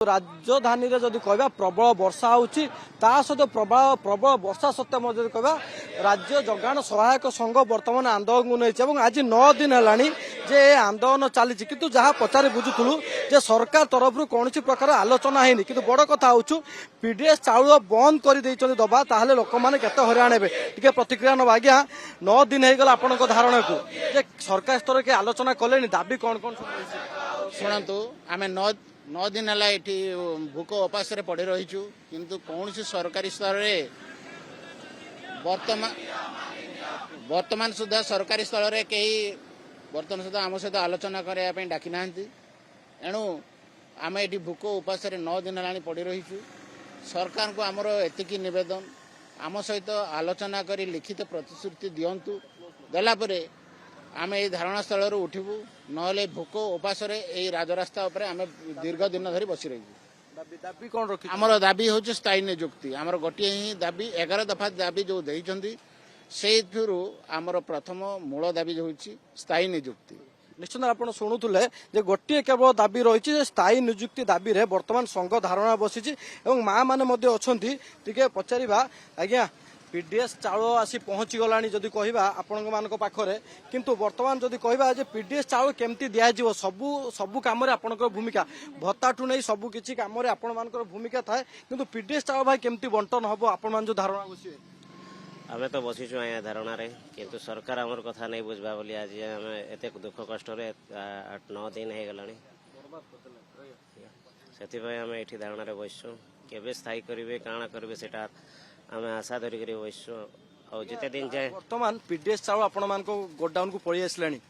राजधानी रे जदि कहबा प्रबल वर्षा होउची ता सहित प्रबल प्रबल वर्षा सत्ते मध्य कहबा राज्य जगाण सहायक संघ वर्तमान आंदोलन को नहीं और आज 9 दिन है जे आंदोलन चली किंतु जहाँ पचारि बुझुलु जे सरकार तरफ कौन प्रकार आलोचना है कि बड़ कथा हूँ पीडीएस चाउल बंद कर दबा ताहले लोक मैंने केते हरियाण हे टे प्रतिक्रिया नवा आज्ञा 9 दिन होगला आपण धारणा को जे सरकार स्तर के आलोचना कले दाबी कौन कौन शुणु आम 9 दिन है ये भूक उपास पड़ रही किंतु कौन सरकारी स्तर में वर्तमान सुधा सरकारी स्तर में कहीं वर्तमान सुधा आम सहित आलोचना करने डाकी ना एणु आम ये भूक उपास 9 दिन है पड़ रही सरकार को आमर एतिकी नवेदन आम सहित आलोचना कर लिखित प्रतिश्रुति दिंतु देलापर आम ये धारणा स्थल उठबू ना भोक उपास राजरास्ता आम दीर्घ दिन धरी बसी रही दाबी कौन रखी आमर दाबी हूँ स्थायी नियुक्ति आमर गोटे ही दाबी 11 दफा दाबी जो देइछंती से आमर प्रथम मूल दाबी हूँ स्थायी नियुक्ति निश्चित आप शुणुले गोटे केवल दाबी रही स्थायी नियुक्ति दाबी रे वर्तमान संघ धारणा बसी माँ मैंने अच्छा पचारा आज्ञा पीडीएस चाउल आसी पहुंची गलानी जदि कहबा आपण मानक पाखरे किंतु वर्तमान जदि कहबा जे पीडीएस चाउल केमती दिया जीवो सबु काम रे आपनकर भूमिका भत्ताठू नहीं सबु किछि काम रे आपण मानकर भूमिका थाए किंतु पीडीएस चाउल भाई केमती बंटन हबो आपण मान जो धारणा बसिबे आमे तो बसिछु आया धारणा रे किंतु सरकार हमर कथा नहीं बुझबा बोली आज आमे एते दुख कष्ट रे 8-9 दिन हे गलानी सेति भाई आमे एठी धारणा रे बसिछु केबे स्थायी करिवे काना करिवे सेटा आम आशा धरिक बसु और जिते दिन जाए वर्तमान पीडीएस चाउल आपण मान गोडाउन को पड़ी आसलानी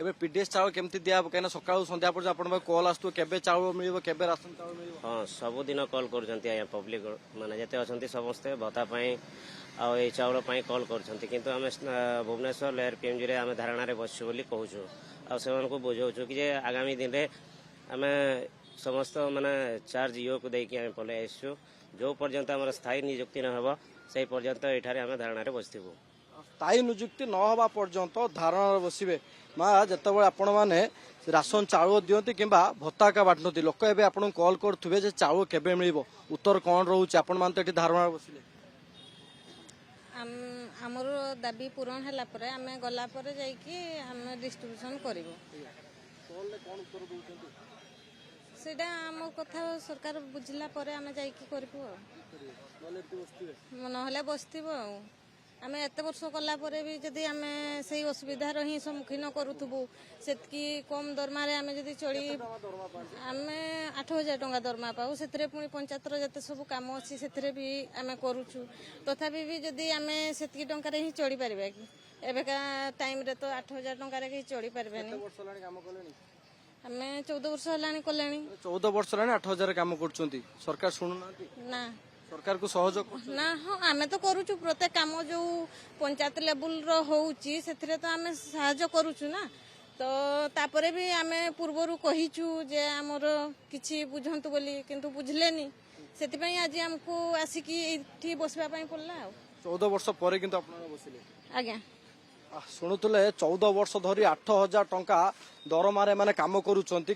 एबे पीडीएस चाउल केमती दिया कहीं सका संध्या पर आपण कॉल आसु केबे चाउल मिलिबो केबे राशन चाउल मिलिबो हाँ सब दिन कॉल करजंती आया पब्लिक माने जते अछंती समस्ते भत्ता पई आ ए चाउल पई कॉल करछंती किंतु आमे भुवनेश्वर लेयर पीएमजी रे आमे धारणा रे बसु बोली कहूछु आ सेवन को बुझाउछु कि जे आगामी दिन रे आमे समस्त माने चार्ज ईओ को देकी आमे पले आसु जो पर्यंत आम स्थायी नियुक्ति न हो से पर्यंत एठारे आम धारणा बसबू स्थायी नियुक्ति न हवा पर्यंत धारणा बसबे माँ जिते आपण मैंने राशन चाउल दियंती किंबा भत्ता का बांटती लोक एवं आपन कॉल करुवे जे चाउल केबे मिलिबो उत्तर कौन रोचे आपण मान तो धारणा बसिले आमर दाबी पूरण है आम गला डिस्ट्रीब्यूशन करूँ सेटा आम कथा सरकार बुझला परे आमे जाइकी करबो नहले बसथिबो आमे एते वर्ष कला परे भी जदी आमे सही असुविधा रही सम्मुखीन करूथबु सेतकी कम दरमा रे आमे जदी चली आमे 8000 टंका दरमा पाऊ सेतरे पुनी पंचायतर जते सब काम अछि सेतरे भी आमे करूछु तथापि भी जदी आमे सेतकी टंका रे ही चली परबे कि एबेका टाइम रे तो 8000 टंका रे कि चली परबेनी आमे 14 वर्ष हलानी कलेनी 14 वर्ष हलानी 8000 काम करछंती सरकार सुनुना ना सरकार को सहयोग ना हाँ आमे तो करूछु प्रत्येक काम जो पंचायत लेवल रो होउची सेथिरे तो आमे सहायता करूछु ना तो तापरे भी आमे पूर्वरु कहिछु जे हमर किछि बुझंतु बोली किंतु बुझलेनी सेति पई आज हमको आसिकी एठी बसबा पई पड़ला 14 वर्ष परे किंतु आपण बसिले आज्ञा शुणुले 14 वर्ष धरी 8000 टंका दरमारे माने काम करूचंती